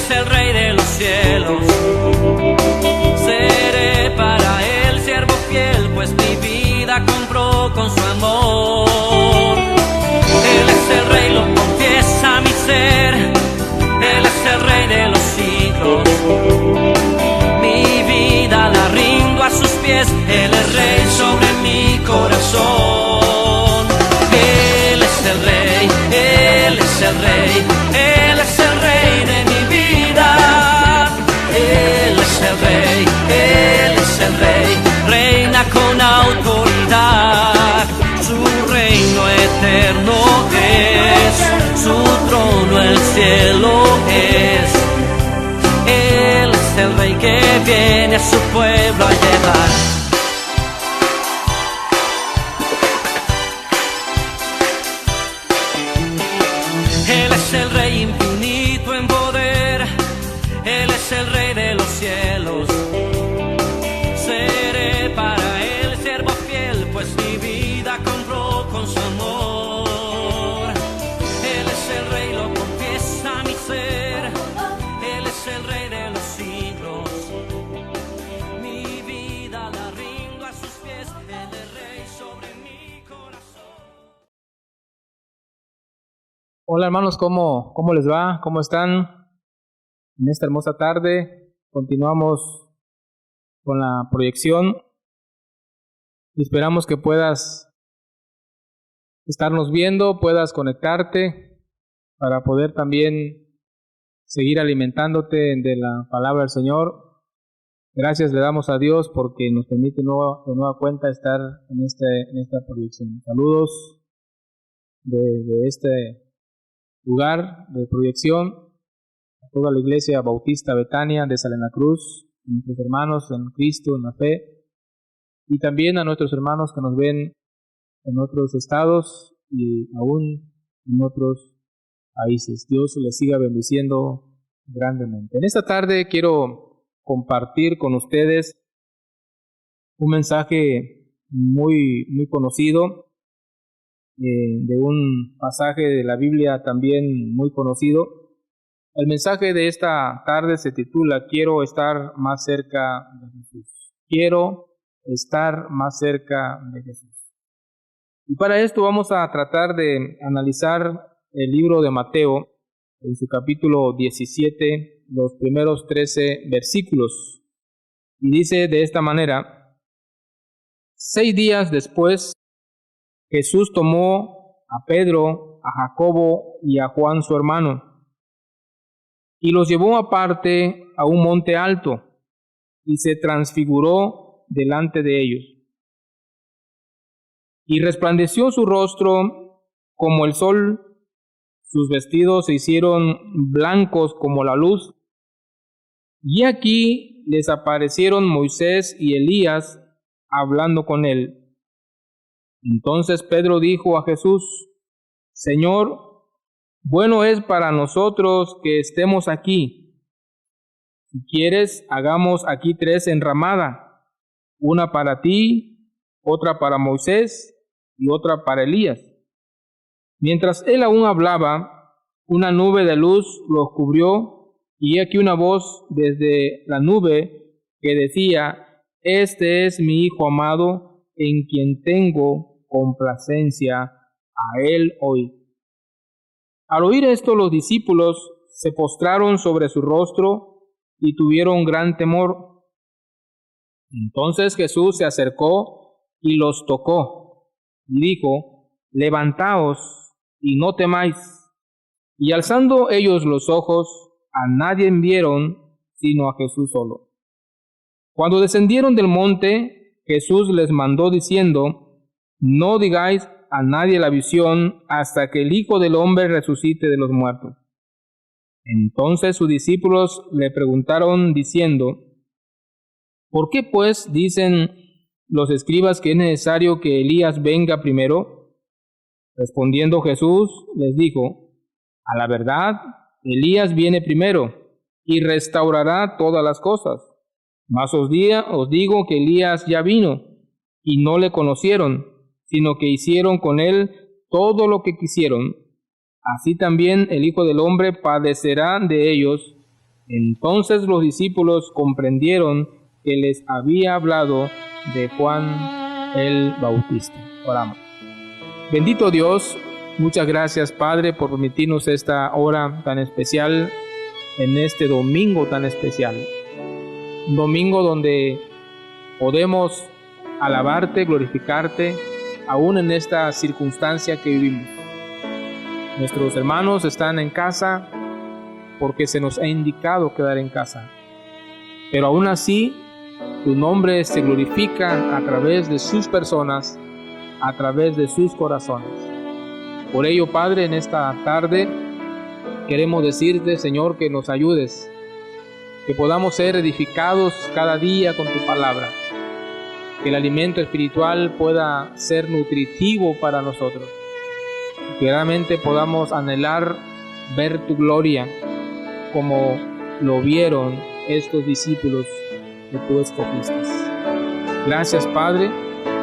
es el Rey de los cielos. Seré para Él siervo fiel, pues mi vida compró con su amor. Él es el Rey, lo confiesa mi ser. Él es el Rey de los siglos. Mi vida la rindo a sus pies. Él es Rey sobre mi corazón. Él es el Rey, Él es el Rey, Él es el Rey de mi vida. Él es el Rey, Él es el Rey, reina con autoridad. Su reino eterno es, su trono el cielo es. Él es el Rey que viene a su pueblo a llevar. Él es el Rey infinito en poder. Él es el Rey de los cielos. Seré para Él siervo fiel, pues mi vida compró con su amor. Él es el Rey, lo confiesa mi ser. Él es el Rey de los siglos. Mi vida la rindo a sus pies. Él es Rey sobre mi corazón. Hola hermanos, ¿cómo les va? ¿Cómo están? En esta hermosa tarde continuamos con la proyección y esperamos que puedas estarnos viendo, puedas conectarte para poder también seguir alimentándote de la palabra del Señor. Gracias le damos a Dios porque nos permite de nueva cuenta estar en esta proyección. Saludos de este lugar de proyección a toda la Iglesia Bautista Betania de Salena Cruz, a nuestros hermanos en Cristo, en la fe, y también a nuestros hermanos que nos ven en otros estados y aún en otros países. Dios les siga bendiciendo grandemente. En esta tarde quiero compartir con ustedes un mensaje muy conocido, de un pasaje de la Biblia también muy conocido. El mensaje de esta tarde se titula Quiero estar más cerca de Jesús. Quiero estar más cerca de Jesús. Y para esto vamos a tratar de analizar el libro de Mateo en su capítulo 17, los primeros 13 versículos. Y dice de esta manera: 6 días después, Jesús tomó a Pedro, a Jacobo y a Juan su hermano, y los llevó aparte a un monte alto, y se transfiguró delante de ellos. Y resplandeció su rostro como el sol, sus vestidos se hicieron blancos como la luz. Y aquí les aparecieron Moisés y Elías hablando con él. Entonces Pedro dijo a Jesús: Señor, bueno es para nosotros que estemos aquí. Si quieres, hagamos aquí 3 enramadas, una para ti, otra para Moisés y otra para Elías. Mientras él aún hablaba, una nube de luz los cubrió, y he aquí una voz desde la nube que decía: Este es mi Hijo amado, en quien tengo complacencia, a él oíd. Al oír esto, los discípulos se postraron sobre su rostro y tuvieron gran temor. Entonces Jesús se acercó y los tocó, y dijo: Levantaos y no temáis. Y alzando ellos los ojos, a nadie vieron sino a Jesús solo. Cuando descendieron del monte, Jesús les mandó diciendo: No digáis a nadie la visión hasta que el Hijo del Hombre resucite de los muertos. Entonces sus discípulos le preguntaron diciendo: ¿Por qué pues dicen los escribas que es necesario que Elías venga primero? Respondiendo Jesús les dijo: A la verdad, Elías viene primero y restaurará todas las cosas. Mas os digo que Elías ya vino y no le conocieron, sino que hicieron con él todo lo que quisieron. Así también el Hijo del Hombre padecerá de ellos. Entonces los discípulos comprendieron que les había hablado de Juan el Bautista. Oramos. Bendito Dios, muchas gracias, Padre, por permitirnos esta hora tan especial, en este domingo tan especial. Un domingo donde podemos alabarte, glorificarte, aún en esta circunstancia que vivimos. Nuestros hermanos están en casa porque se nos ha indicado quedar en casa. Pero aún así, tu nombre se glorifica a través de sus personas, a través de sus corazones. Por ello, Padre, en esta tarde queremos decirte, Señor, que nos ayudes, que podamos ser edificados cada día con tu palabra, que el alimento espiritual pueda ser nutritivo para nosotros, que realmente podamos anhelar ver tu gloria como lo vieron estos discípulos que tú escogiste. Gracias, Padre,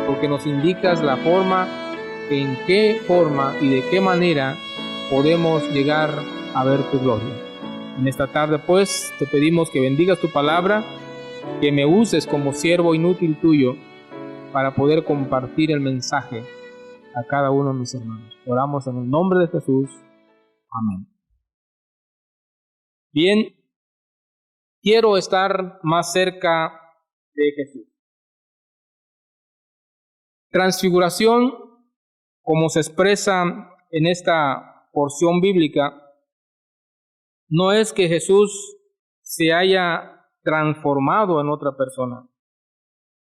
porque nos indicas la forma, en qué forma y de qué manera podemos llegar a ver tu gloria. En esta tarde, pues, te pedimos que bendigas tu palabra, que me uses como siervo inútil tuyo para poder compartir el mensaje a cada uno de mis hermanos. Oramos en el nombre de Jesús. Amén. Bien, quiero estar más cerca de Jesús. Transfiguración, como se expresa en esta porción bíblica, no es que Jesús se haya transformado en otra persona,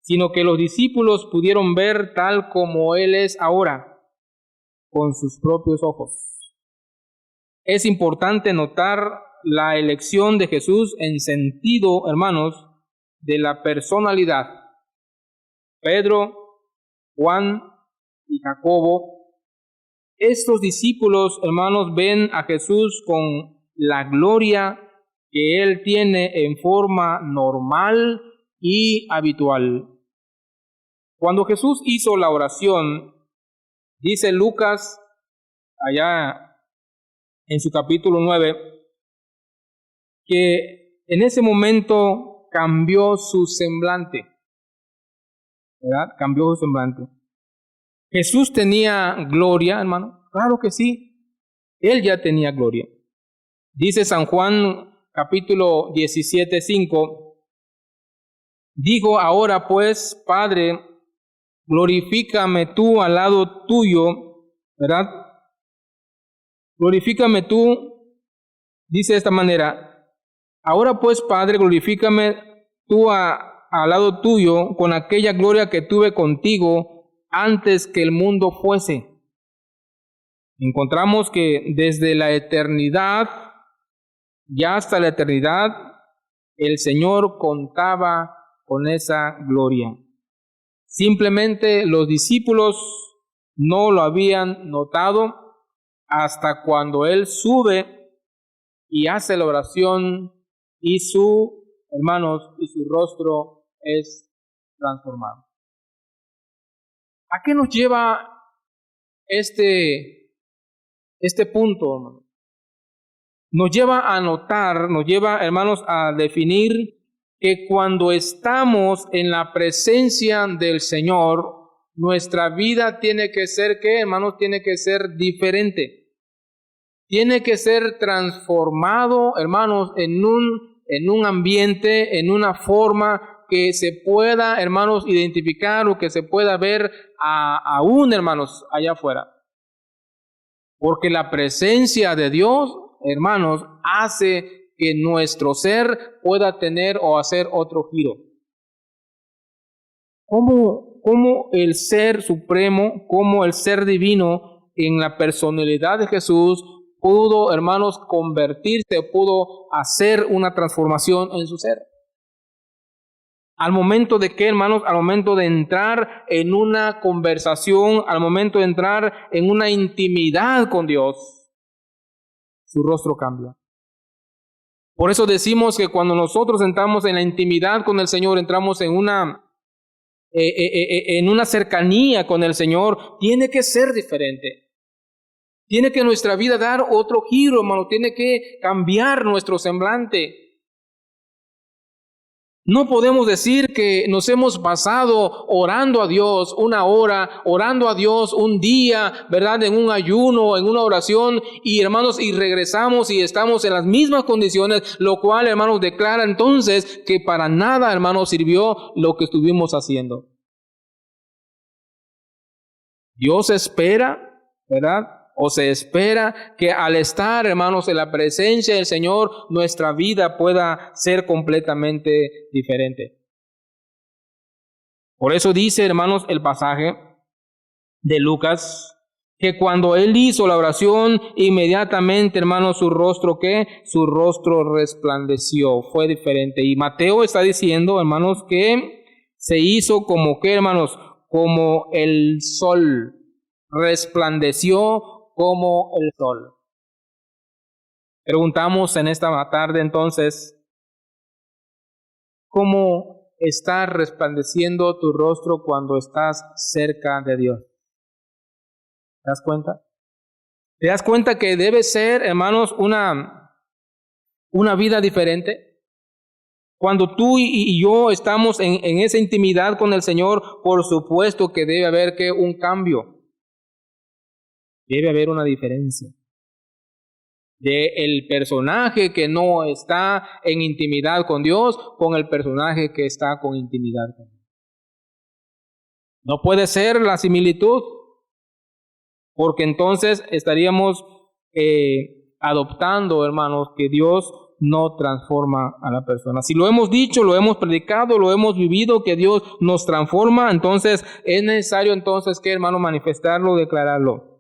sino que los discípulos pudieron ver tal como Él es ahora, con sus propios ojos. Es importante notar la elección de Jesús en sentido, hermanos, de la personalidad. Pedro, Juan y Jacobo, estos discípulos, hermanos, ven a Jesús con la gloria que Él tiene en forma normal y habitual. Cuando Jesús hizo la oración, dice Lucas, allá en su capítulo 9, que en ese momento cambió su semblante, ¿verdad? Cambió su semblante. Jesús tenía gloria, hermano. Claro que sí. Él ya tenía gloria. Dice San Juan, capítulo 17:5, digo ahora pues, Padre, glorifícame tú al lado tuyo, ¿verdad? Glorifícame tú, dice de esta manera, ahora pues, Padre, glorifícame tú al lado tuyo con aquella gloria que tuve contigo antes que el mundo fuese. Encontramos que desde la eternidad y hasta la eternidad, el Señor contaba con esa gloria. Simplemente los discípulos no lo habían notado hasta cuando Él sube y hace la oración y hermanos, y su rostro es transformado. ¿A qué nos lleva este punto, hermano? Nos lleva a notar, nos lleva, hermanos, a definir que cuando estamos en la presencia del Señor, nuestra vida tiene que ser, ¿qué, hermanos? Tiene que ser diferente. Tiene que ser transformado, hermanos, en un ambiente, en una forma que se pueda, hermanos, identificar o que se pueda ver aún, hermanos, allá afuera. Porque la presencia de Dios, hermanos, hace que nuestro ser pueda tener o hacer otro giro. ¿Cómo el ser supremo, cómo el ser divino en la personalidad de Jesús pudo, hermanos, convertirse, pudo hacer una transformación en su ser? Al momento de que, hermanos, al momento de entrar en una conversación, al momento de entrar en una intimidad con Dios, su rostro cambia. Por eso decimos que cuando nosotros entramos en la intimidad con el Señor, entramos en una cercanía con el Señor, tiene que ser diferente. Tiene que nuestra vida dar otro giro, hermano. Tiene que cambiar nuestro semblante. No podemos decir que nos hemos pasado orando a Dios una hora, orando a Dios un día, ¿verdad? En un ayuno, en una oración, y hermanos, y regresamos y estamos en las mismas condiciones, lo cual, hermanos, declara entonces que para nada, hermanos, sirvió lo que estuvimos haciendo. Dios espera, ¿verdad? O se espera que al estar, hermanos, en la presencia del Señor, nuestra vida pueda ser completamente diferente. Por eso dice, hermanos, el pasaje de Lucas, que cuando él hizo la oración, inmediatamente, hermanos, su rostro, ¿qué? Su rostro resplandeció, fue diferente. Y Mateo está diciendo, hermanos, que se hizo como, ¿qué, hermanos? Como el sol, resplandeció como el sol. Preguntamos en esta tarde entonces, ¿cómo está resplandeciendo tu rostro cuando estás cerca de Dios? ¿Te das cuenta? ¿Te das cuenta que debe ser, hermanos, una vida diferente? Cuando tú y yo estamos en esa intimidad con el Señor, por supuesto que debe haber que un cambio. Debe haber una diferencia de el personaje que no está en intimidad con Dios con el personaje que está con intimidad con Dios. No puede ser la similitud, porque entonces estaríamos adoptando, hermanos, que Dios no transforma a la persona. Si lo hemos dicho, lo hemos predicado, lo hemos vivido, que Dios nos transforma, entonces es necesario entonces que, hermano, manifestarlo, declararlo.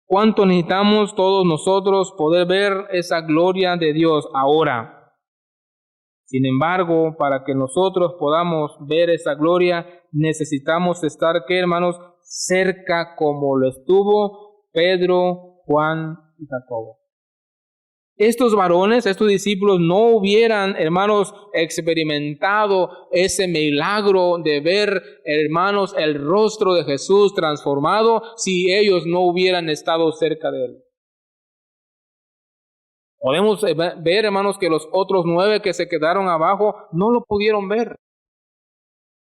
¿Cuánto necesitamos todos nosotros poder ver esa gloria de Dios ahora? Sin embargo, para que nosotros podamos ver esa gloria, necesitamos estar, ¿qué, hermanos? Cerca como lo estuvo Pedro, Juan y Jacobo. Estos varones, estos discípulos no hubieran, hermanos, experimentado ese milagro de ver, hermanos, el rostro de Jesús transformado si ellos no hubieran estado cerca de él. Podemos ver, hermanos, que los otros 9 que se quedaron abajo no lo pudieron ver.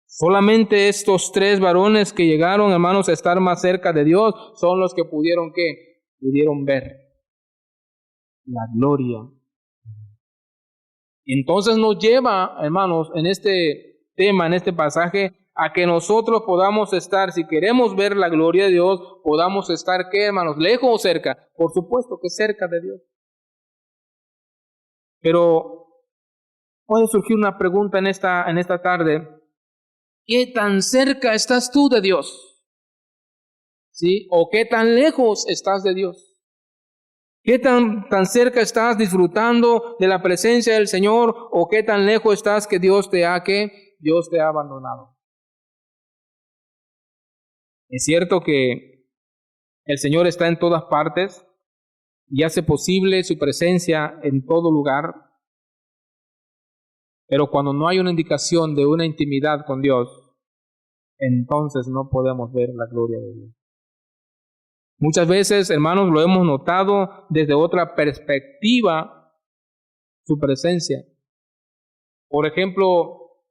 Solamente estos 3 varones que llegaron, hermanos, a estar más cerca de Dios son los que pudieron, ¿qué? Pudieron ver la gloria. Entonces nos lleva, hermanos, en este tema, en este pasaje, a que nosotros podamos estar, si queremos ver la gloria de Dios, podamos estar, ¿qué, hermanos? ¿Lejos o cerca? Por supuesto que cerca de Dios. Pero puede surgir una pregunta en esta tarde. ¿Qué tan cerca estás tú de Dios? ¿Sí? ¿O qué tan lejos estás de Dios? ¿Qué tan cerca estás disfrutando de la presencia del Señor? ¿O qué tan lejos estás que Dios te ha abandonado? Es cierto que el Señor está en todas partes y hace posible su presencia en todo lugar. Pero cuando no hay una indicación de una intimidad con Dios, entonces no podemos ver la gloria de Dios. Muchas veces, hermanos, lo hemos notado desde otra perspectiva, su presencia. Por ejemplo,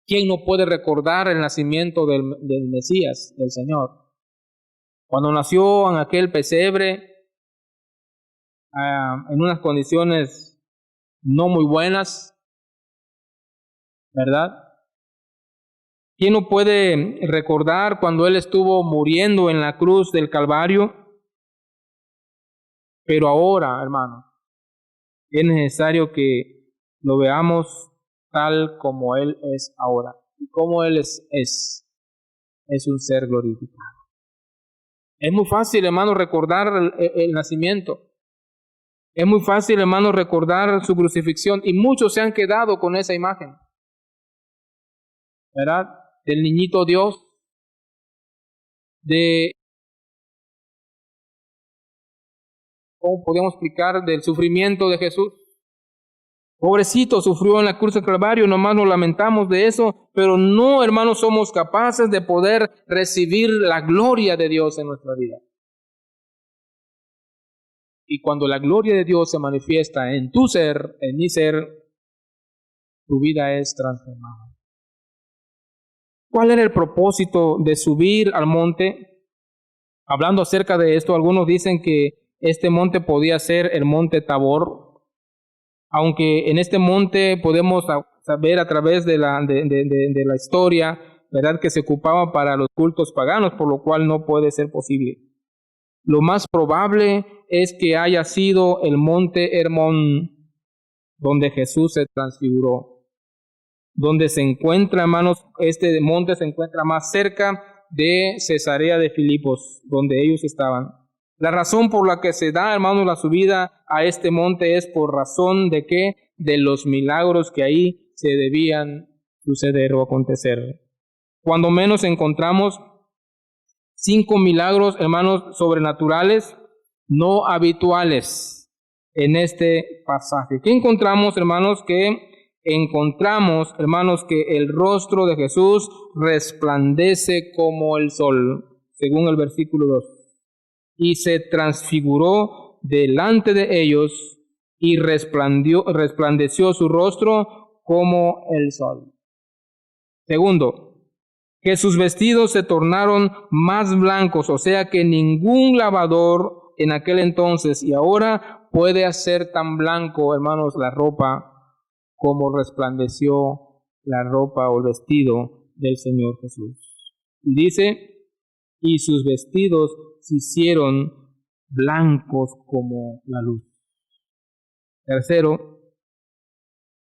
¿quién no puede recordar el nacimiento del Mesías, del Señor? Cuando nació en aquel pesebre, en unas condiciones no muy buenas, ¿verdad? ¿Quién no puede recordar cuando Él estuvo muriendo en la cruz del Calvario? Pero ahora, hermano, es necesario que lo veamos tal como Él es ahora. Y como Él es un ser glorificado. Es muy fácil, hermano, recordar el nacimiento. Es muy fácil, hermano, recordar su crucifixión. Y muchos se han quedado con esa imagen, ¿verdad? Del niñito Dios, ¿cómo podemos explicar? Del sufrimiento de Jesús. Pobrecito, sufrió en la cruz del Calvario, nomás nos lamentamos de eso, pero no, hermanos, somos capaces de poder recibir la gloria de Dios en nuestra vida. Y cuando la gloria de Dios se manifiesta en tu ser, en mi ser, tu vida es transformada. ¿Cuál era el propósito de subir al monte? Hablando acerca de esto, algunos dicen que este monte podía ser el monte Tabor, aunque en este monte podemos saber a través de la historia, ¿verdad?, que se ocupaba para los cultos paganos, por lo cual no puede ser posible. Lo más probable es que haya sido el monte Hermón, donde Jesús se transfiguró, donde se encuentra, hermanos, este monte se encuentra más cerca de Cesarea de Filipos, donde ellos estaban. La razón por la que se da, hermanos, la subida a este monte es por razón de que de los milagros que ahí se debían suceder o acontecer. Cuando menos encontramos 5 milagros, hermanos, sobrenaturales, no habituales en este pasaje. ¿Qué encontramos, hermanos? Encontramos, hermanos, que el rostro de Jesús resplandece como el sol, según el versículo 2. Y se transfiguró delante de ellos y resplandeció su rostro como el sol. Segundo, que sus vestidos se tornaron más blancos, o sea que ningún lavador en aquel entonces y ahora puede hacer tan blanco, hermanos, la ropa como resplandeció la ropa o el vestido del Señor Jesús. Y dice, y sus vestidos se hicieron blancos como la luz. Tercero,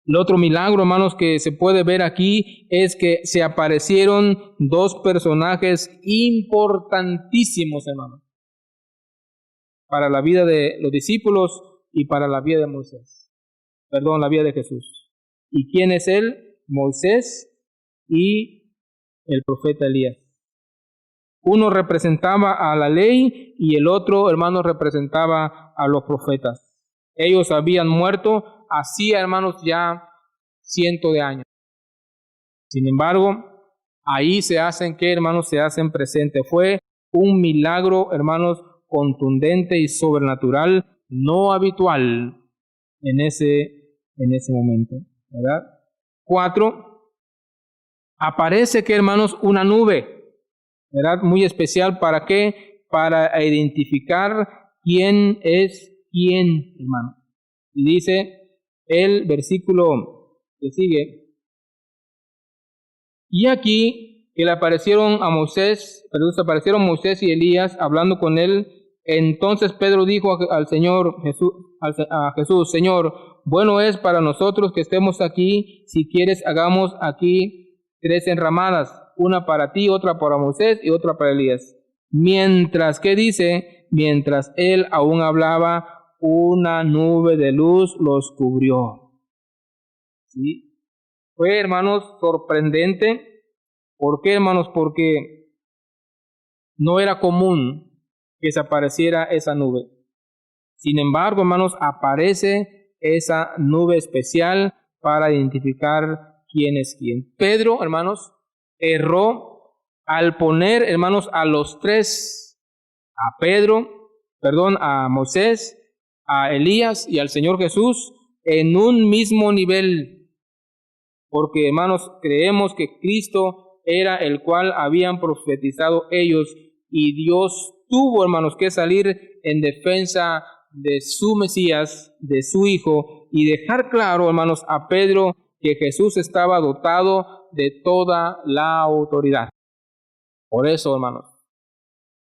el otro milagro, hermanos, que se puede ver aquí es que se aparecieron 2 personajes importantísimos, hermanos, para la vida de los discípulos y para la vida de Moisés. Perdón, la vida de Jesús. ¿Y quién es él? Moisés y el profeta Elías. Uno representaba a la ley y el otro, hermanos, representaba a los profetas. Ellos habían muerto hacía, hermanos, ya cientos de años. Sin embargo, ahí se hacen, ¿qué, hermanos? Se hacen presentes. Fue un milagro, hermanos, contundente y sobrenatural, no habitual en ese momento, ¿verdad? 4, aparece, ¿qué, hermanos? Una nube, ¿verdad? Muy especial, ¿para qué? Para identificar quién es quién, hermano. Y dice el versículo que sigue, y aquí que le aparecieron a Moisés, se aparecieron Moisés y Elías hablando con él. Entonces Pedro dijo al Señor Jesús, a Jesús, Señor, bueno es para nosotros que estemos aquí, si quieres hagamos aquí 3 enramadas, una para ti, otra para Moisés y otra para Elías. Mientras, ¿qué dice? Mientras él aún hablaba, una nube de luz los cubrió. ¿Sí? Fue, hermanos, sorprendente. ¿Por qué, hermanos? Porque no era común que se apareciera esa nube. Sin embargo, hermanos, aparece esa nube especial para identificar quién es quién. Pedro, hermanos, erró al poner, hermanos, a los 3, a Moisés, a Elías y al Señor Jesús en un mismo nivel, porque, hermanos, creemos que Cristo era el cual habían profetizado ellos y Dios tuvo, hermanos, que salir en defensa de su Mesías, de su Hijo, y dejar claro, hermanos, a Pedro que Jesús estaba dotado de toda la autoridad. Por eso, hermanos,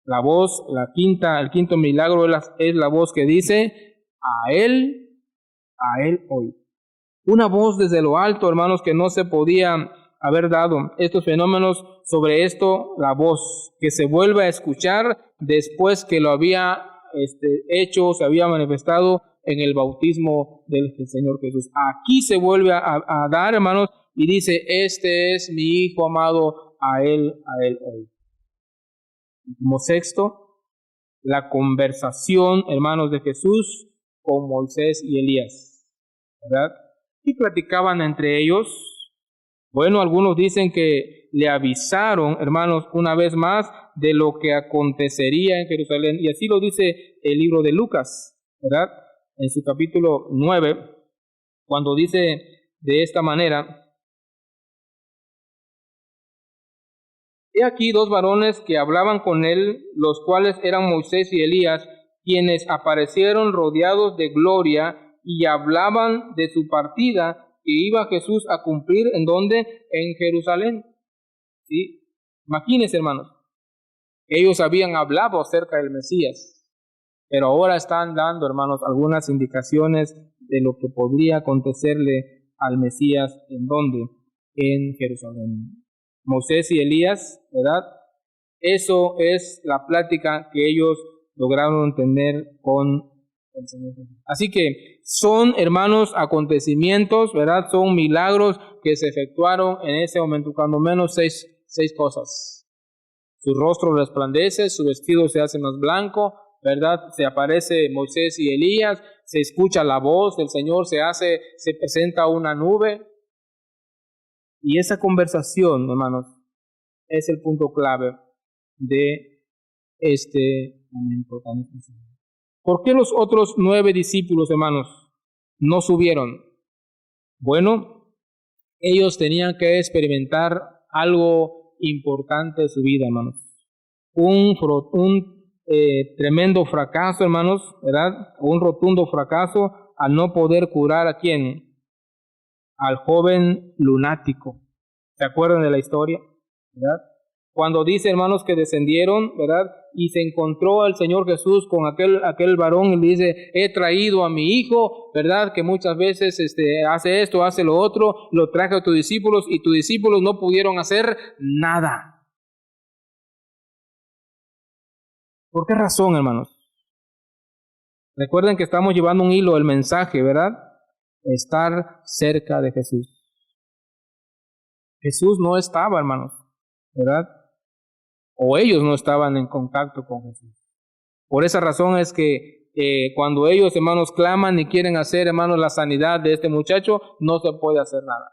la voz, el quinto milagro es la voz que dice, a él hoy. Una voz desde lo alto, hermanos, que no se podía haber dado. Estos fenómenos, sobre esto, la voz que se vuelve a escuchar después que lo había hecho, se había manifestado en el bautismo del Señor Jesús. Aquí se vuelve a dar, hermanos, y dice, este es mi Hijo amado, a él hoy. Como sexto, la conversación, hermanos, de Jesús con Moisés y Elías, ¿verdad? Y platicaban entre ellos. Bueno, algunos dicen que le avisaron, hermanos, una vez más de lo que acontecería en Jerusalén, y así lo dice el libro de Lucas, ¿verdad? En su capítulo 9, cuando dice de esta manera: he aquí dos varones que hablaban con él, los cuales eran Moisés y Elías, quienes aparecieron rodeados de gloria y hablaban de su partida que iba Jesús a cumplir, ¿en dónde? En Jerusalén. ¿Sí? Imagínense, hermanos, ellos habían hablado acerca del Mesías, pero ahora están dando, hermanos, algunas indicaciones de lo que podría acontecerle al Mesías, ¿en dónde? En Jerusalén. Moisés y Elías, ¿verdad? Eso es la plática que ellos lograron tener con el Señor Jesús. Así que son, hermanos, acontecimientos, ¿verdad? Son milagros que se efectuaron en ese momento, cuando menos seis cosas. Su rostro resplandece, su vestido se hace más blanco, ¿verdad? Se aparece Moisés y Elías, se escucha la voz del Señor, se presenta una nube. Y esa conversación, hermanos, es el punto clave de este momento tan especial. ¿Por qué los otros 9 discípulos, hermanos, no subieron? Bueno, ellos tenían que experimentar algo importante de su vida, hermanos. Un tremendo fracaso, hermanos, ¿verdad? Un rotundo fracaso al no poder curar ¿a quién? Al joven lunático. ¿Se acuerdan de la historia? ¿Verdad? Cuando dice, hermanos, que descendieron, ¿verdad? Y se encontró el Señor Jesús con aquel varón y le dice: he traído a mi hijo, ¿verdad? Que muchas veces hace esto, hace lo otro, lo traje a tus discípulos y tus discípulos no pudieron hacer nada. ¿Por qué razón, hermanos? Recuerden que estamos llevando un hilo del mensaje, ¿verdad? Estar cerca de Jesús. Jesús no estaba, hermanos, ¿verdad? O ellos no estaban en contacto con Jesús. Por esa razón es que cuando ellos, hermanos, claman y quieren hacer, hermanos, la sanidad de este muchacho, no se puede hacer nada.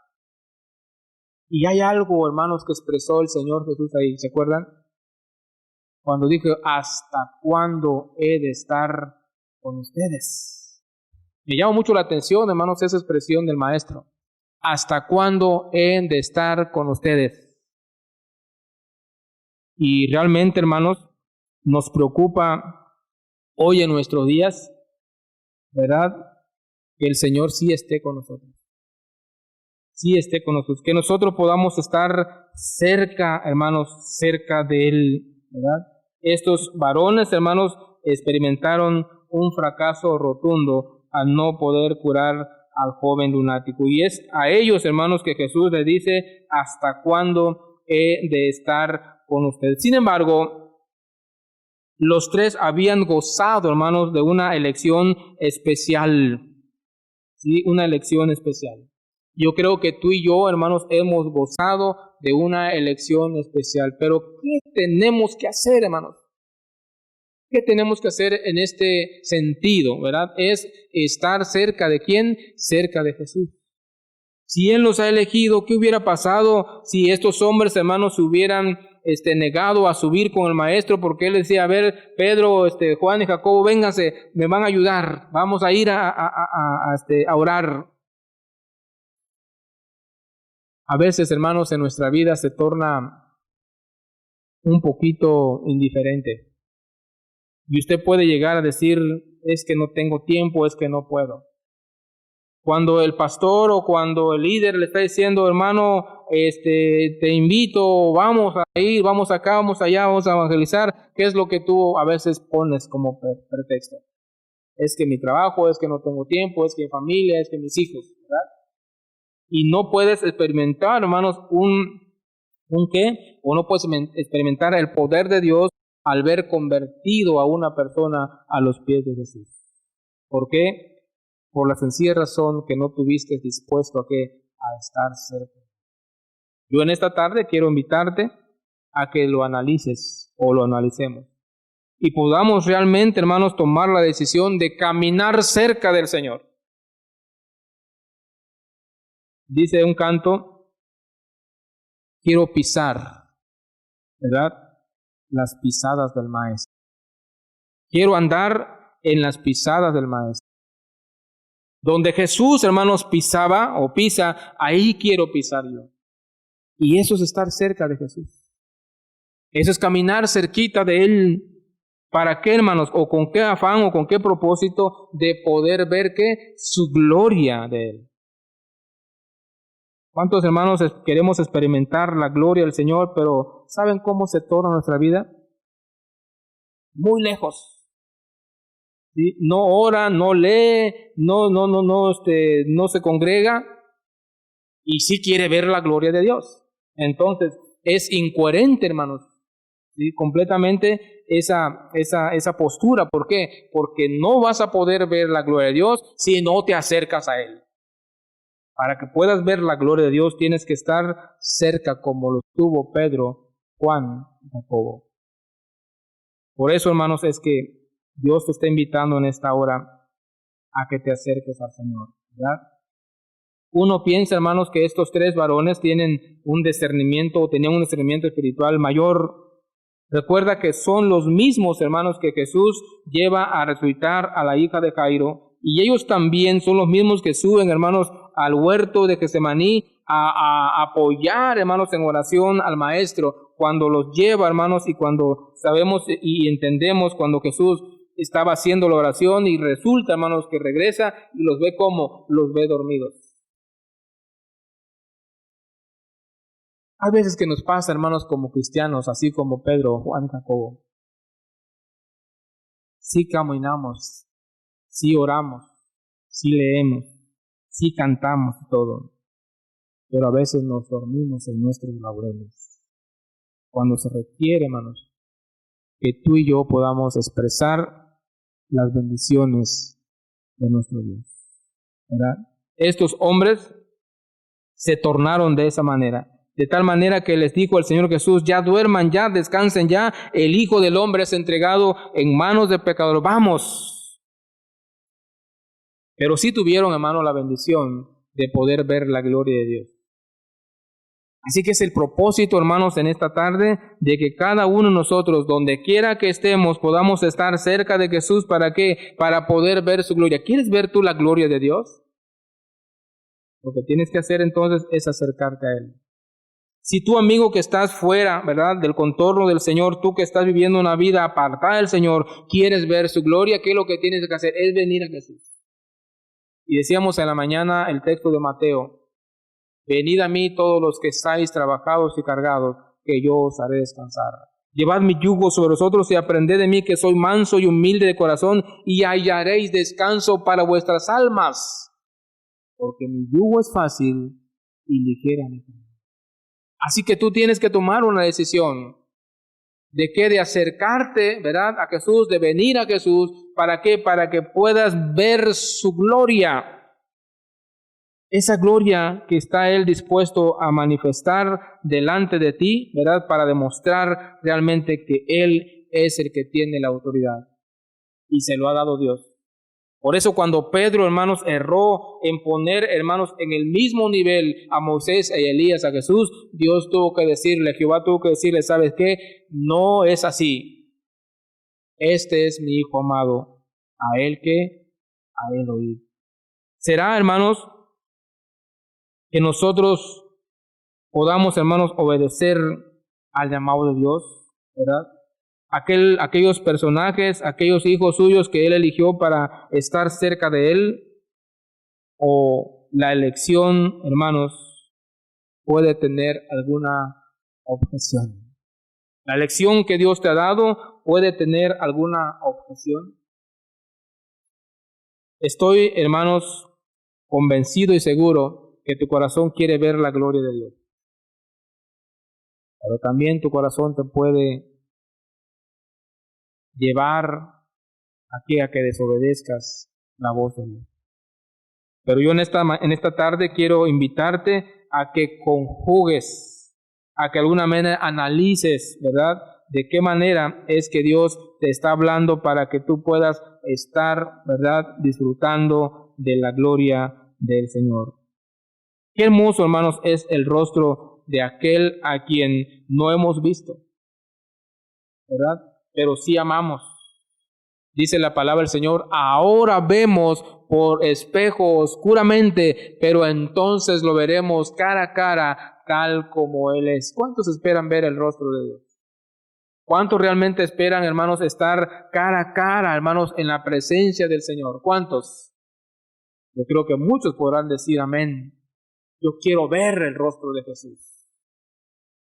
Y hay algo, hermanos, que expresó el Señor Jesús ahí, ¿se acuerdan? Cuando dijo: ¿hasta cuándo he de estar con ustedes? Me llama mucho la atención, hermanos, esa expresión del Maestro. ¿Hasta cuándo he de estar con ustedes? Y realmente, hermanos, nos preocupa hoy en nuestros días, ¿verdad? Que el Señor sí esté con nosotros. Sí esté con nosotros. Que nosotros podamos estar cerca, hermanos, cerca de Él, ¿verdad? Estos varones, hermanos, experimentaron un fracaso rotundo al no poder curar al joven lunático. Y es a ellos, hermanos, que Jesús les dice: ¿hasta cuándo he de estar con ustedes? Sin embargo, los 3 habían gozado, hermanos, de una elección especial. ¿Sí? Una elección especial. Yo creo que tú y yo, hermanos, hemos gozado de una elección especial. Pero ¿qué tenemos que hacer, hermanos? ¿Qué tenemos que hacer en este sentido, verdad? Es estar cerca de ¿quién? Cerca de Jesús. Si Él nos ha elegido, ¿qué hubiera pasado si estos hombres, hermanos, se hubieran negado a subir con el Maestro? Porque Él decía: a ver, Pedro, Juan y Jacobo, vénganse, me van a ayudar, vamos a ir a orar. A veces, hermanos, en nuestra vida se torna un poquito indiferente. Y usted puede llegar a decir: es que no tengo tiempo, es que no puedo. Cuando el pastor o cuando el líder le está diciendo: hermano, te invito, vamos a ir, vamos acá, vamos allá, vamos a evangelizar, ¿qué es lo que tú a veces pones como pretexto? Es que mi trabajo, es que no tengo tiempo, es que mi familia, es que mis hijos, ¿verdad? Y no puedes experimentar, hermanos, ¿un qué? O no puedes experimentar el poder de Dios al ver convertido a una persona a los pies de Jesús. ¿Por qué? Por la sencilla razón que no tuviste dispuesto a estar cerca. Yo en esta tarde quiero invitarte a que lo analices o lo analicemos y podamos realmente, hermanos, tomar la decisión de caminar cerca del Señor. Dice un canto: quiero pisar, ¿verdad?, las pisadas del Maestro. Quiero andar en las pisadas del Maestro. Donde Jesús, hermanos, pisaba o pisa, ahí quiero pisar yo. Y eso es estar cerca de Jesús. Eso es caminar cerquita de Él. ¿Para qué, hermanos? ¿O con qué afán o con qué propósito? De poder ver que su gloria de Él. ¿Cuántos hermanos queremos experimentar la gloria del Señor, pero ¿saben cómo se torna nuestra vida? Muy lejos. ¿Sí? No ora, no lee, no se congrega y sí quiere ver la gloria de Dios. Entonces, es incoherente, hermanos, ¿sí? Completamente esa postura. ¿Por qué? Porque no vas a poder ver la gloria de Dios si no te acercas a Él. Para que puedas ver la gloria de Dios, tienes que estar cerca como lo estuvo Pedro, Juan y Jacobo. Por eso, hermanos, es que Dios te está invitando en esta hora a que te acerques al Señor, ¿verdad? Uno piensa, hermanos, que estos tres varones tenían un discernimiento espiritual mayor. Recuerda que son los mismos, hermanos, que Jesús lleva a resucitar a la hija de Jairo. Y ellos también son los mismos que suben, hermanos, al huerto de Getsemaní a apoyar, hermanos, en oración al Maestro. Cuando los lleva, hermanos, y cuando sabemos y entendemos cuando Jesús estaba haciendo la oración y resulta, hermanos, que regresa y los ve como los ve dormidos. Hay veces que nos pasa, hermanos, como cristianos, así como Pedro, Juan, Jacobo. Sí caminamos, sí oramos, sí leemos, sí cantamos y todo, pero a veces nos dormimos en nuestros laureles. Cuando se requiere, hermanos, que tú y yo podamos expresar las bendiciones de nuestro Dios, ¿verdad? Estos hombres se tornaron de esa manera. De tal manera que les dijo el Señor Jesús, ya duerman, ya descansen, ya el Hijo del Hombre es entregado en manos de pecadores. ¡Vamos! Pero sí tuvieron, hermano, la bendición de poder ver la gloria de Dios. Así que es el propósito, hermanos, en esta tarde, de que cada uno de nosotros, donde quiera que estemos, podamos estar cerca de Jesús. ¿Para qué? Para poder ver su gloria. ¿Quieres ver tú la gloria de Dios? Lo que tienes que hacer entonces es acercarte a Él. Si tú, amigo, que estás fuera, ¿verdad?, del contorno del Señor, tú que estás viviendo una vida apartada del Señor, quieres ver su gloria, ¿qué es lo que tienes que hacer? Es venir a Jesús. Y decíamos en la mañana el texto de Mateo, venid a mí todos los que estáis trabajados y cargados, que yo os haré descansar. Llevad mi yugo sobre vosotros y aprended de mí, que soy manso y humilde de corazón, y hallaréis descanso para vuestras almas. Porque mi yugo es fácil y ligera mi carga. Así que tú tienes que tomar una decisión. ¿De qué? De acercarte, ¿verdad?, a Jesús, de venir a Jesús. ¿Para qué? Para que puedas ver su gloria. Esa gloria que está Él dispuesto a manifestar delante de ti, ¿verdad?, para demostrar realmente que Él es el que tiene la autoridad. Y se lo ha dado Dios. Por eso cuando Pedro, hermanos, erró en poner, hermanos, en el mismo nivel a Moisés y Elías, a Jesús, Dios tuvo que decirle, Jehová tuvo que decirle, ¿sabes qué? No es así. Este es mi Hijo amado, a Él que, a Él oír. ¿Será, hermanos, que nosotros podamos, hermanos, obedecer al llamado de Dios, ¿verdad? Aquellos personajes, aquellos hijos suyos que Él eligió para estar cerca de Él, o la elección, hermanos, puede tener alguna objeción. La elección que Dios te ha dado puede tener alguna objeción. Estoy, hermanos, convencido y seguro que tu corazón quiere ver la gloria de Dios. Pero también tu corazón te puede llevar aquí a que desobedezcas la voz de Dios. Pero yo en esta tarde quiero invitarte a que conjugues, a que de alguna manera analices, ¿verdad?, de qué manera es que Dios te está hablando para que tú puedas estar, ¿verdad?, disfrutando de la gloria del Señor. Qué hermoso, hermanos, es el rostro de aquel a quien no hemos visto, ¿verdad?, pero sí amamos. Dice la palabra del Señor, ahora vemos por espejo oscuramente, pero entonces lo veremos cara a cara, tal como Él es. ¿Cuántos esperan ver el rostro de Dios? ¿Cuántos realmente esperan, hermanos, estar cara a cara, hermanos, en la presencia del Señor? ¿Cuántos? Yo creo que muchos podrán decir amén. Yo quiero ver el rostro de Jesús.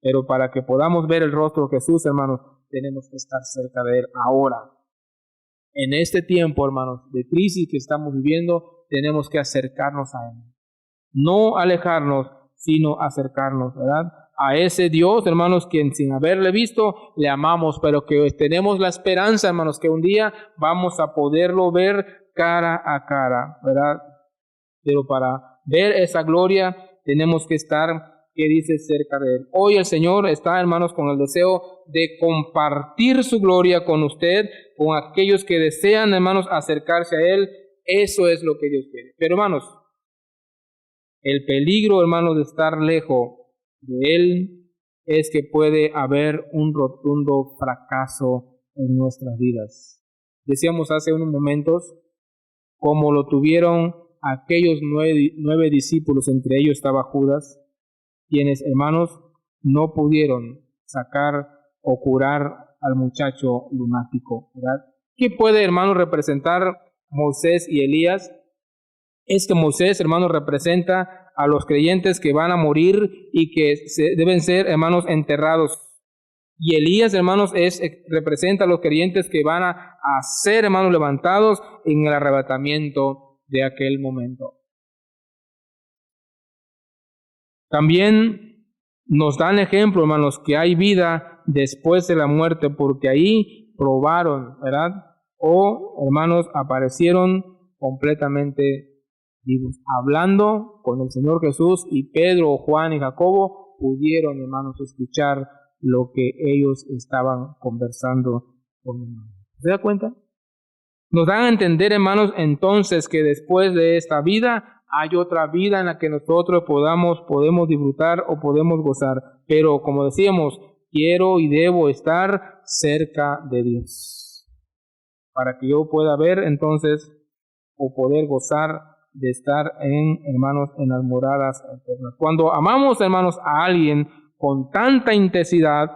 Pero para que podamos ver el rostro de Jesús, hermanos, tenemos que estar cerca de Él ahora. En este tiempo, hermanos, de crisis que estamos viviendo, tenemos que acercarnos a Él. No alejarnos, sino acercarnos, ¿verdad? A ese Dios, hermanos, quien sin haberle visto, le amamos, pero que tenemos la esperanza, hermanos, que un día vamos a poderlo ver cara a cara, ¿verdad? Pero para ver esa gloria, tenemos que estar, que dice, cerca de Él. Hoy el Señor está, hermanos, con el deseo de compartir su gloria con usted, con aquellos que desean, hermanos, acercarse a Él. Eso es lo que Dios quiere. Pero, hermanos, el peligro, hermanos, de estar lejos de Él es que puede haber un rotundo fracaso en nuestras vidas. Decíamos hace unos momentos, como lo tuvieron aquellos nueve discípulos, entre ellos estaba Judas, quienes, hermanos, no pudieron sacar o curar al muchacho lunático, ¿verdad? ¿Qué puede, hermanos, representar Moisés y Elías? Es que Moisés, hermanos, representa a los creyentes que van a morir y que deben ser, hermanos, enterrados. Y Elías, hermanos, representa a los creyentes que van a ser, hermanos, levantados en el arrebatamiento de aquel momento. También nos dan ejemplo, hermanos, que hay vida después de la muerte, porque ahí probaron, ¿verdad? O, hermanos, aparecieron completamente vivos, hablando con el Señor Jesús, y Pedro, Juan y Jacobo pudieron, hermanos, escuchar lo que ellos estaban conversando con el hermano. ¿Se da cuenta? Nos dan a entender, hermanos, entonces que después de esta vida hay otra vida en la que nosotros podemos disfrutar o podemos gozar. Pero como decíamos, quiero y debo estar cerca de Dios para que yo pueda ver entonces o poder gozar de estar hermanos, en las moradas eternas. Cuando amamos, hermanos, a alguien con tanta intensidad,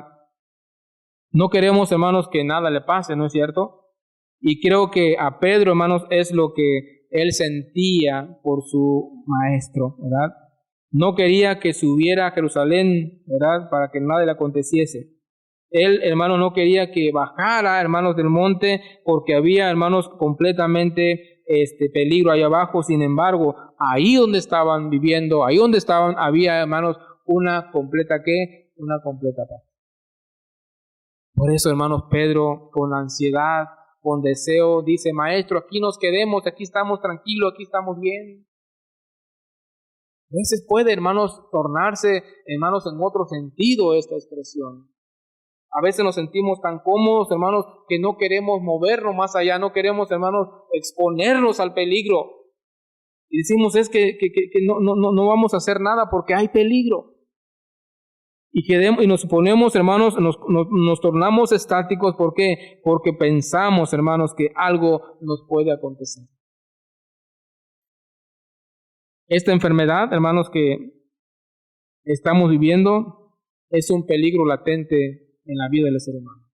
no queremos, hermanos, que nada le pase, ¿no es cierto? Y creo que a Pedro, hermanos, es lo que él sentía por su maestro, ¿verdad? No quería que subiera a Jerusalén, ¿verdad? Para que nada le aconteciese. Él, hermanos, no quería que bajara, hermanos, del monte, porque había, hermanos, completamente peligro ahí abajo. Sin embargo, ahí donde estaban viviendo, ahí donde estaban, había, hermanos, una completa paz. Por eso, hermanos, Pedro, con ansiedad, con deseo, dice: Maestro, aquí nos quedemos, aquí estamos tranquilos, aquí estamos bien. A veces puede, hermanos, tornarse, hermanos, en otro sentido esta expresión. A veces nos sentimos tan cómodos, hermanos, que no queremos movernos más allá, no queremos, hermanos, exponernos al peligro. Y decimos, es que no vamos a hacer nada porque hay peligro. Y nos ponemos, hermanos, nos tornamos estáticos. ¿Por qué? Porque pensamos, hermanos, que algo nos puede acontecer. Esta enfermedad, hermanos, que estamos viviendo es un peligro latente en la vida del ser humano.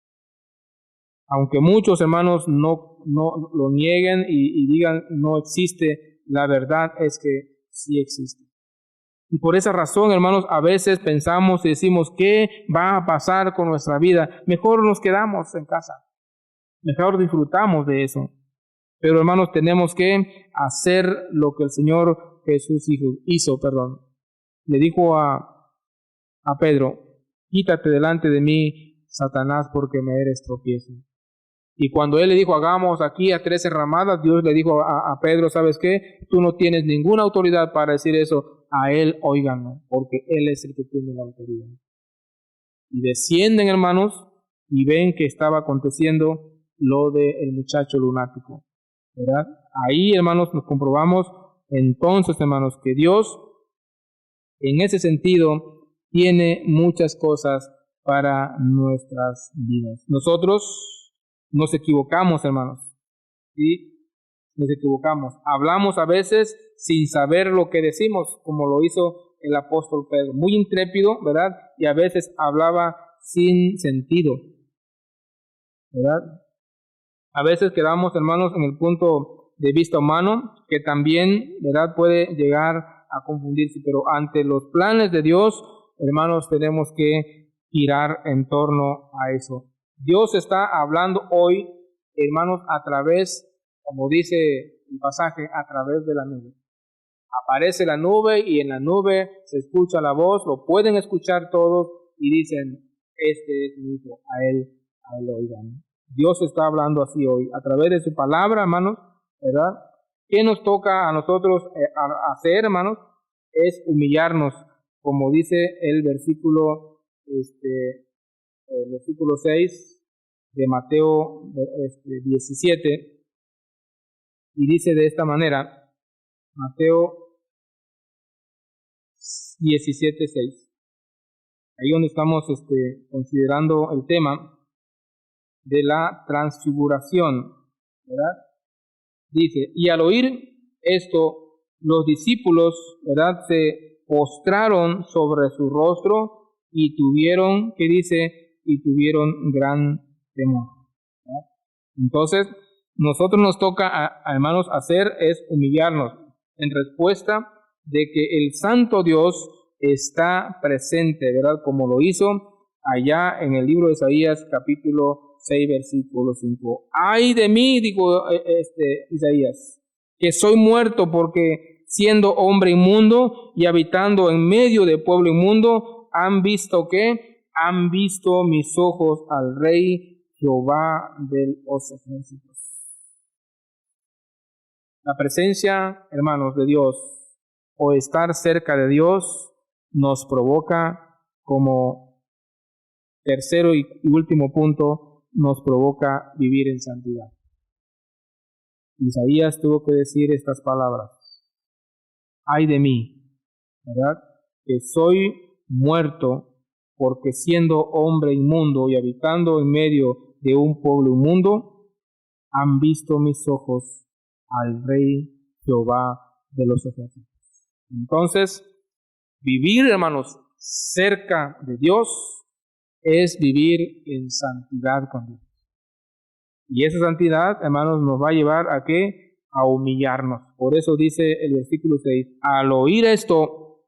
Aunque muchos, hermanos, no lo nieguen y digan no existe, la verdad es que sí existe. Y por esa razón, hermanos, a veces pensamos y decimos, ¿qué va a pasar con nuestra vida? Mejor nos quedamos en casa. Mejor disfrutamos de eso. Pero, hermanos, tenemos que hacer lo que el Señor Jesús hizo. Le dijo a Pedro: quítate delante de mí, Satanás, porque me eres tropiezo. Y cuando él le dijo, hagamos aquí a 13 ramadas, Dios le dijo a Pedro, ¿sabes qué? Tú no tienes ninguna autoridad para decir eso. A él óiganlo, porque él es el que tiene la autoridad. Y descienden, hermanos, y ven que estaba aconteciendo lo del muchacho lunático, ¿verdad? Ahí, hermanos, nos comprobamos entonces, hermanos, que Dios, en ese sentido, tiene muchas cosas para nuestras vidas. Nosotros nos equivocamos, hermanos. ¿sí? Nos equivocamos. Hablamos a veces sin saber lo que decimos, como lo hizo el apóstol Pedro. Muy intrépido, ¿verdad? Y a veces hablaba sin sentido, ¿verdad? A veces quedamos, hermanos, en el punto de vista humano, que también, ¿verdad?, puede llegar a confundirse, pero ante los planes de Dios, hermanos, tenemos que girar en torno a eso. Dios está hablando hoy, hermanos, a través, como dice el pasaje, a través de la nube. Aparece la nube y en la nube se escucha la voz, lo pueden escuchar todos y dicen, este es mi hijo, a él lo oigan. Dios está hablando así hoy, a través de su palabra, hermanos, ¿verdad? ¿Qué nos toca a nosotros hacer, hermanos? Es humillarnos, como dice el versículo 6 de Mateo 17, y dice de esta manera, Mateo 17:6. Ahí donde estamos considerando el tema de la transfiguración, ¿verdad? Dice, y al oír esto, los discípulos, ¿verdad?, se postraron sobre su rostro y tuvieron, ¿qué dice? Y tuvieron gran temor, ¿verdad? Entonces, nosotros nos toca, hermanos, hacer es humillarnos en respuesta de que el Santo Dios está presente, ¿verdad? Como lo hizo allá en el libro de Isaías, capítulo 6, versículo 5. Ay de mí, dijo Isaías, que soy muerto, porque siendo hombre inmundo y habitando en medio de pueblo inmundo, han visto ¿qué? Han visto mis ojos al Rey Jehová de los ejércitos. La presencia, hermanos, de Dios o estar cerca de Dios nos provoca, como tercero y último punto, nos provoca vivir en santidad. Isaías tuvo que decir estas palabras. Ay de mí, ¿verdad? Que soy muerto, porque siendo hombre inmundo y habitando en medio de un pueblo inmundo, han visto mis ojos al Rey Jehová de los ejércitos. Entonces, vivir, hermanos, cerca de Dios es vivir en santidad con Dios. Y esa santidad, hermanos, nos va a llevar a ¿qué? A humillarnos. Por eso dice el versículo 6, al oír esto,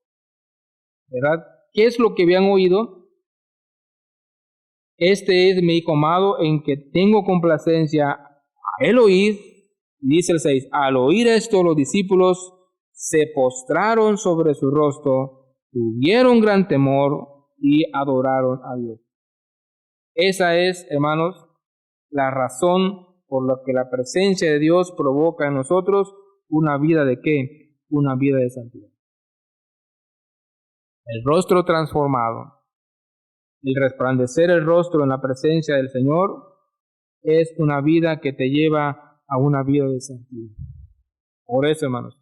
¿verdad? ¿Qué es lo que habían oído? Este es mi hijo amado en que tengo complacencia. A él oír, dice el 6, al oír esto los discípulos se postraron sobre su rostro, tuvieron gran temor y adoraron a Dios. Esa es, hermanos, la razón por la que la presencia de Dios provoca en nosotros una vida de ¿qué? Una vida de santidad. El rostro transformado, el resplandecer el rostro en la presencia del Señor es una vida que te lleva a una vida de santidad. Por eso, hermanos,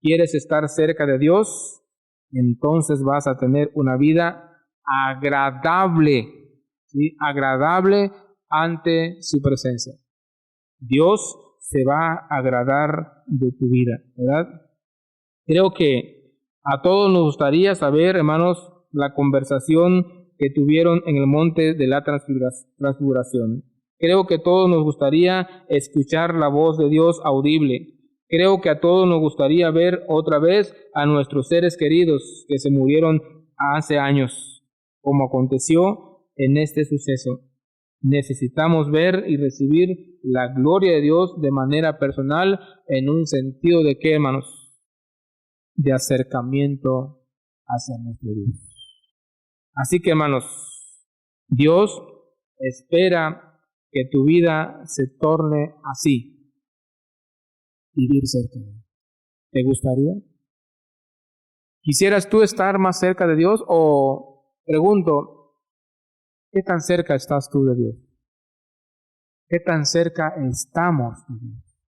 ¿quieres estar cerca de Dios? Entonces vas a tener una vida agradable, ¿sí? Agradable ante su presencia. Dios se va a agradar de tu vida, ¿verdad? Creo que a todos nos gustaría saber, hermanos, la conversación que tuvieron en el monte de la transfiguración. Creo que a todos nos gustaría escuchar la voz de Dios audible. Creo que a todos nos gustaría ver otra vez a nuestros seres queridos que se murieron hace años, como aconteció en este suceso. Necesitamos ver y recibir la gloria de Dios de manera personal en un sentido de ¿qué, hermanos? De acercamiento hacia nuestro Dios. Así que, hermanos, Dios espera que tu vida se torne así. Vivir cerca de Él. ¿Te gustaría? ¿Quisieras tú estar más cerca de Dios? O pregunto, ¿qué tan cerca estás tú de Dios? ¿Qué tan cerca estamos de Dios?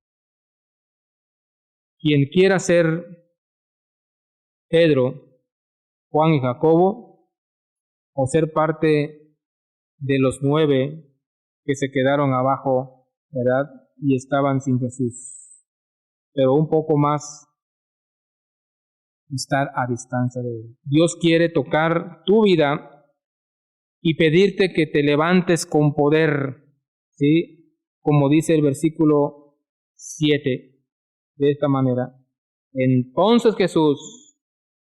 Quien quiera ser Pedro, Juan y Jacobo, o ser parte de los 9 que se quedaron abajo, ¿verdad? y estaban sin Jesús, pero un poco más estar a distancia de Él. Dios quiere tocar tu vida y pedirte que te levantes con poder, ¿sí? Como dice el versículo 7, de esta manera. Entonces Jesús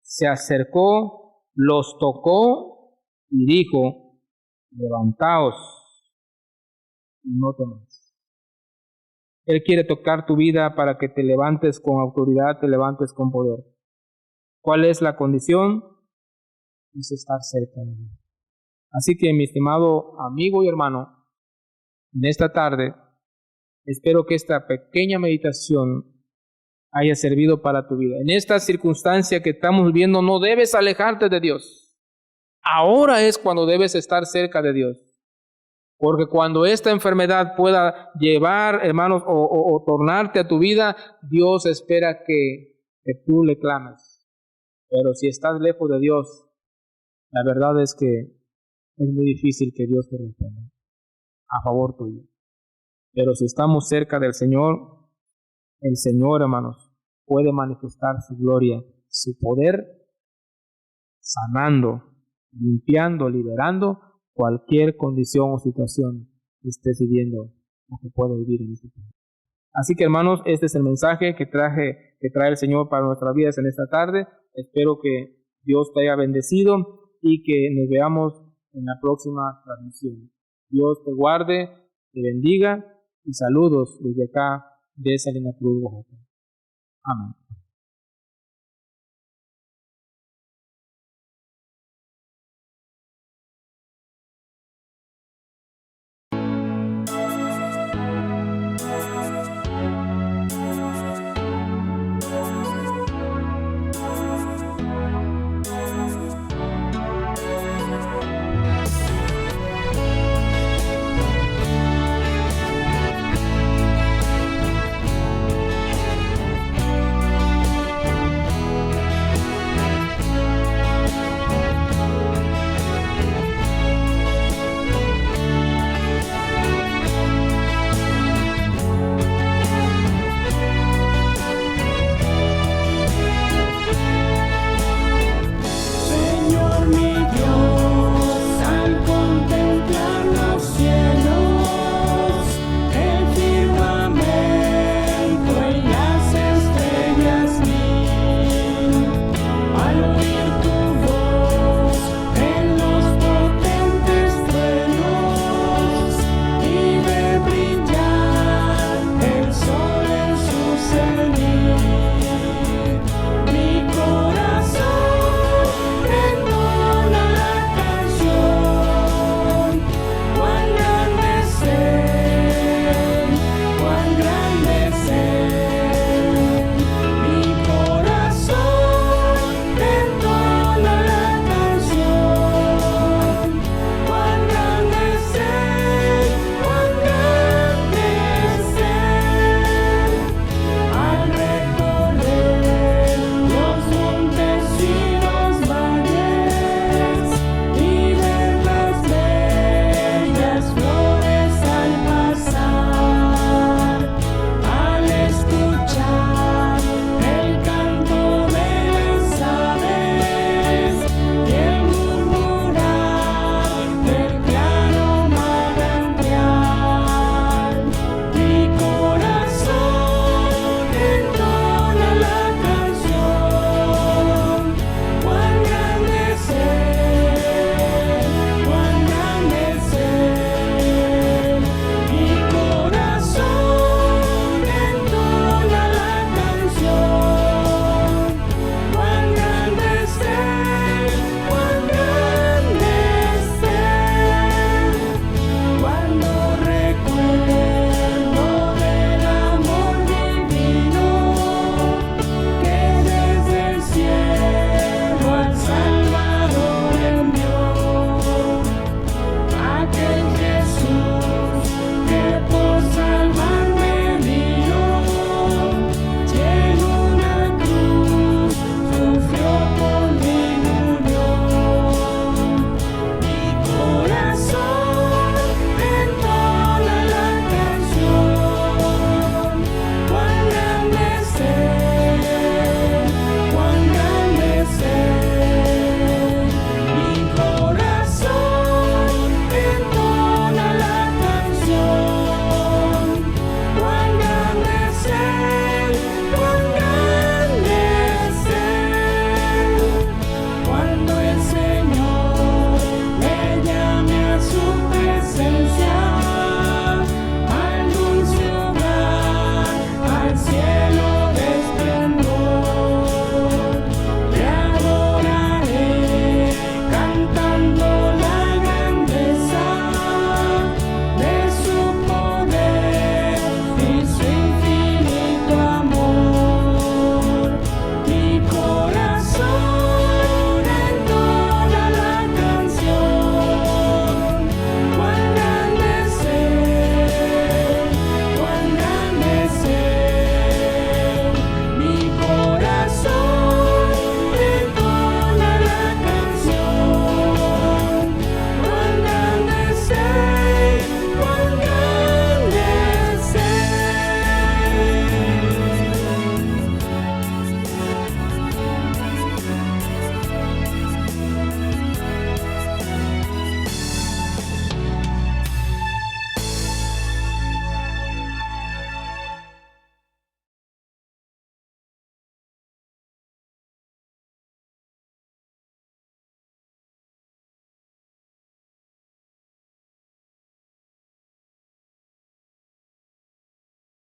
se acercó, los tocó y dijo: levantaos y no temáis. Él quiere tocar tu vida para que te levantes con autoridad, te levantes con poder. ¿Cuál es la condición? Es estar cerca de Él. Así que, mi estimado amigo y hermano, en esta tarde, espero que esta pequeña meditación haya servido para tu vida. En esta circunstancia que estamos viviendo, no debes alejarte de Dios. Ahora es cuando debes estar cerca de Dios. Porque cuando esta enfermedad pueda llevar, hermanos, o tornarte a tu vida, Dios espera que tú le clames. Pero si estás lejos de Dios, la verdad es que es muy difícil que Dios te responda a favor tuyo. Pero si estamos cerca del Señor, el Señor, hermanos, puede manifestar su gloria, su poder, sanando, limpiando, liberando cualquier condición o situación que estés viviendo o que pueda vivir en este tiempo. Así que, hermanos, este es el mensaje que trae el Señor para nuestras vidas en esta tarde. Espero que Dios te haya bendecido y que nos veamos en la próxima transmisión. Dios te guarde, te bendiga y saludos desde acá de Salina Cruz, Oaxaca. Amén.